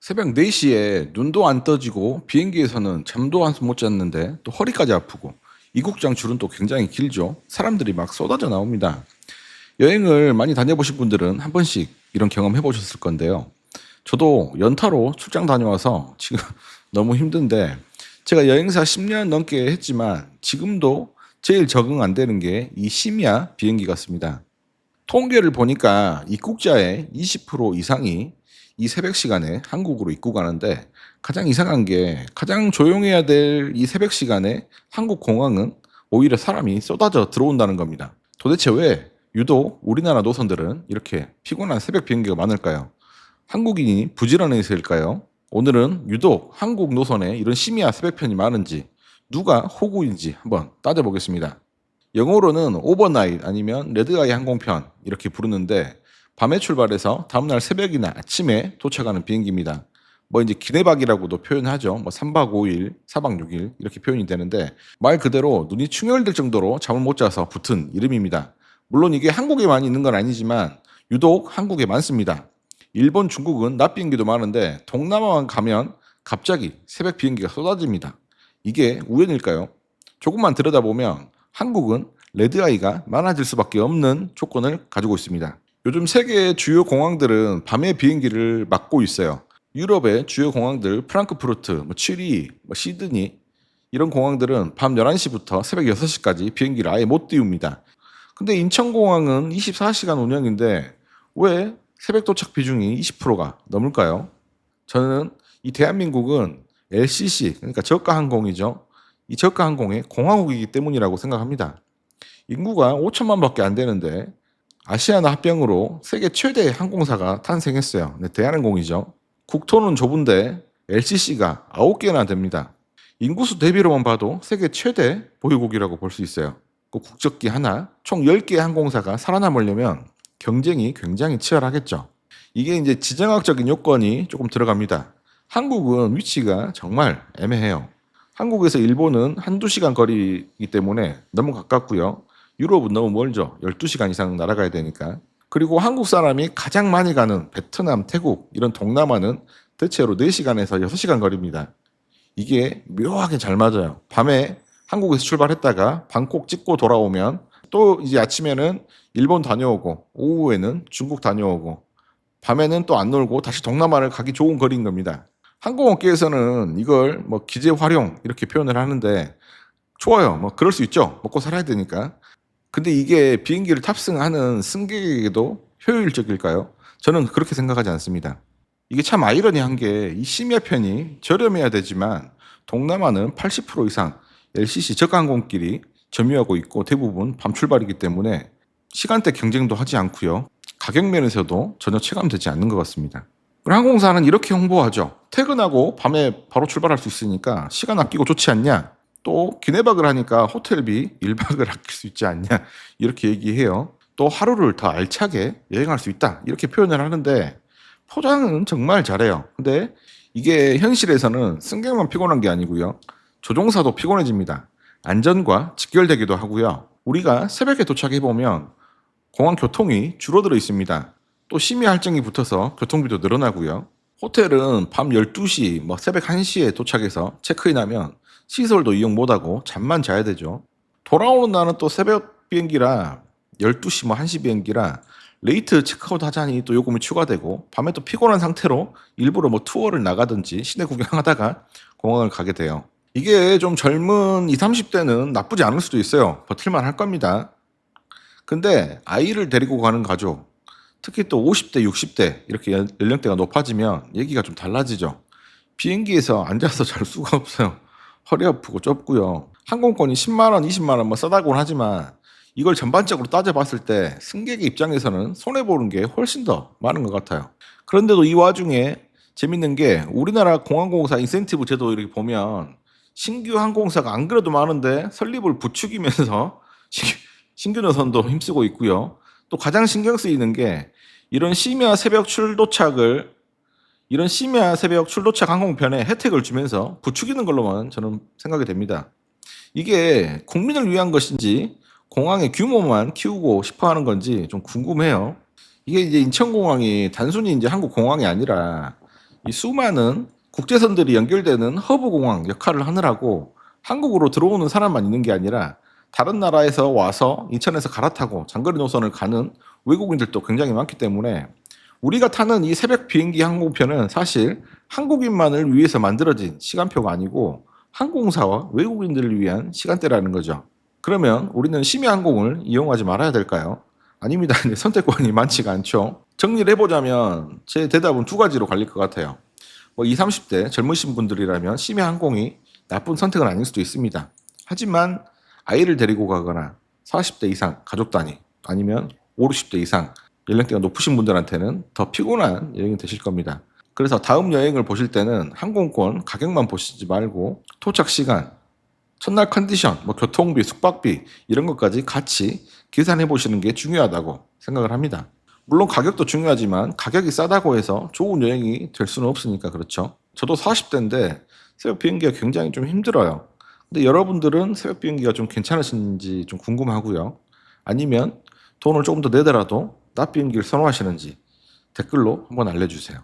새벽 4시에 눈도 안 떠지고 비행기에서는 잠도 한숨 못 잤는데 또 허리까지 아프고 이국장 줄은 또 굉장히 길죠. 사람들이 막 쏟아져 나옵니다. 여행을 많이 다녀보신 분들은 한 번씩 이런 경험 해보셨을 건데요. 저도 연타로 출장 다녀와서 지금 너무 힘든데 제가 여행사 10년 넘게 했지만 지금도 제일 적응 안 되는 게 이 심야 비행기 같습니다. 통계를 보니까 입국자의 20% 이상이 이 새벽 시간에 한국으로 입국하는데 가장 이상한 게 가장 조용해야 될 이 새벽 시간에 한국 공항은 오히려 사람이 쏟아져 들어온다는 겁니다. 도대체 왜 유독 우리나라 노선들은 이렇게 피곤한 새벽 비행기가 많을까요? 한국인이 부지런해서일까요? 오늘은 유독 한국 노선에 이런 심야 새벽편이 많은지 누가 호구인지 한번 따져보겠습니다. 영어로는 오버나잇 아니면 레드아이 항공편 이렇게 부르는데 밤에 출발해서 다음날 새벽이나 아침에 도착하는 비행기입니다. 뭐 이제 기내박이라고도 표현하죠. 뭐 3박 5일, 4박 6일 이렇게 표현이 되는데 말 그대로 눈이 충혈될 정도로 잠을 못 자서 붙은 이름입니다. 물론 이게 한국에만 있는 건 아니지만 유독 한국에 많습니다. 일본, 중국은 낮 비행기도 많은데 동남아만 가면 갑자기 새벽 비행기가 쏟아집니다. 이게 우연일까요? 조금만 들여다보면 한국은 레드아이가 많아질 수밖에 없는 조건을 가지고 있습니다. 요즘 세계 주요 공항들은 밤에 비행기를 막고 있어요. 유럽의 주요 공항들 프랑크푸르트, 취리, 시드니 이런 공항들은 밤 11시부터 새벽 6시까지 비행기를 아예 못 띄웁니다. 근데 인천공항은 24시간 운영인데 왜 새벽 도착 비중이 20%가 넘을까요? 저는 이 대한민국은 LCC, 그러니까 저가 항공이죠. 이 저가 항공의 공화국이기 때문이라고 생각합니다. 인구가 5천만밖에 안 되는데 아시아나 합병으로 세계 최대 항공사가 탄생했어요. 네, 대한항공이죠. 국토는 좁은데 LCC가 9개나 됩니다. 인구수 대비로만 봐도 세계 최대 보유국이라고 볼 수 있어요. 그 국적기 하나, 총 10개의 항공사가 살아남으려면 경쟁이 굉장히 치열하겠죠. 이게 이제 지정학적인 요건이 조금 들어갑니다. 한국은 위치가 정말 애매해요. 한국에서 일본은 한두 시간 거리이기 때문에 너무 가깝고요. 유럽은 너무 멀죠. 12시간 이상 날아가야 되니까. 그리고 한국 사람이 가장 많이 가는 베트남, 태국 이런 동남아는 대체로 4시간에서 6시간 거리입니다. 이게 묘하게 잘 맞아요. 밤에 한국에서 출발했다가 방콕 찍고 돌아오면 또 이제 아침에는 일본 다녀오고 오후에는 중국 다녀오고 밤에는 또 안 놀고 다시 동남아를 가기 좋은 거리인 겁니다. 항공업계에서는 이걸 뭐 기재 활용 이렇게 표현을 하는데 좋아요. 뭐 그럴 수 있죠. 먹고 살아야 되니까. 근데 이게 비행기를 탑승하는 승객에게도 효율적일까요? 저는 그렇게 생각하지 않습니다. 이게 참 아이러니한 게 이 심야편이 저렴해야 되지만 동남아는 80% 이상 LCC 저가항공끼리 점유하고 있고 대부분 밤 출발이기 때문에 시간대 경쟁도 하지 않고요. 가격 면에서도 전혀 체감되지 않는 것 같습니다. 그리고 항공사는 이렇게 홍보하죠. 퇴근하고 밤에 바로 출발할 수 있으니까 시간 아끼고 좋지 않냐? 또 기내박을 하니까 호텔비 1박을 아낄 수 있지 않냐? 이렇게 얘기해요. 또 하루를 더 알차게 여행할 수 있다. 이렇게 표현을 하는데 포장은 정말 잘해요. 근데 이게 현실에서는 승객만 피곤한 게 아니고요. 조종사도 피곤해집니다. 안전과 직결되기도 하고요. 우리가 새벽에 도착해보면 공항 교통이 줄어들어 있습니다. 또 심야 할증이 붙어서 교통비도 늘어나고요. 호텔은 밤 12시, 새벽 1시에 도착해서 체크인하면 시설도 이용 못하고 잠만 자야 되죠. 돌아오는 날은 또 새벽 비행기라 12시 1시 비행기라 레이트 체크아웃 하자니 또 요금이 추가되고 밤에 또 피곤한 상태로 일부러 투어를 나가든지 시내 구경하다가 공항을 가게 돼요. 이게 좀 젊은 20, 30대는 나쁘지 않을 수도 있어요. 버틸만 할 겁니다. 근데 아이를 데리고 가는 가족, 특히 또 50대, 60대 이렇게 연령대가 높아지면 얘기가 좀 달라지죠. 비행기에서 앉아서 잘 수가 없어요. 허리 아프고 좁고요. 항공권이 10만 원, 20만 원 싸다고는 하지만 이걸 전반적으로 따져봤을 때 승객의 입장에서는 손해보는 게 훨씬 더 많은 것 같아요. 그런데도 이 와중에 재밌는 게 우리나라 공항공사 인센티브 제도 이렇게 보면 신규 항공사가 안 그래도 많은데 설립을 부추기면서 신규 노선도 힘쓰고 있고요. 또 가장 신경 쓰이는 게 이런 심야 새벽 출도착을 이런 심야 새벽 출도착 항공편에 혜택을 주면서 부추기는 걸로만 저는 생각이 됩니다. 이게 국민을 위한 것인지 공항의 규모만 키우고 싶어 하는 건지 좀 궁금해요. 이게 이제 인천공항이 단순히 이제 한국 공항이 아니라 이 수많은 국제선들이 연결되는 허브 공항 역할을 하느라고 한국으로 들어오는 사람만 있는 게 아니라 다른 나라에서 와서 인천에서 갈아타고 장거리 노선을 가는 외국인들도 굉장히 많기 때문에 우리가 타는 이 새벽 비행기 항공편은 사실 한국인만을 위해서 만들어진 시간표가 아니고 항공사와 외국인들을 위한 시간대라는 거죠. 그러면 우리는 심야항공을 이용하지 말아야 될까요? 아닙니다. 선택권이 많지가 않죠. 정리를 해보자면 제 대답은 두 가지로 갈릴 것 같아요. 뭐 20, 30대 젊으신 분들이라면 심야항공이 나쁜 선택은 아닐 수도 있습니다. 하지만 아이를 데리고 가거나 40대 이상 가족 단위 아니면 5, 60대 이상 연령대가 높으신 분들한테는 더 피곤한 여행이 되실 겁니다. 그래서 다음 여행을 보실 때는 항공권 가격만 보시지 말고 도착 시간, 첫날 컨디션, 뭐 교통비, 숙박비 이런 것까지 같이 계산해 보시는 게 중요하다고 생각을 합니다. 물론 가격도 중요하지만 가격이 싸다고 해서 좋은 여행이 될 수는 없으니까 그렇죠. 저도 40대인데 새벽 비행기가 굉장히 좀 힘들어요. 근데 여러분들은 새벽 비행기가 좀 괜찮으신지 좀 궁금하고요. 아니면 돈을 조금 더 내더라도 낮 비행기를 선호하시는지 댓글로 한번 알려주세요.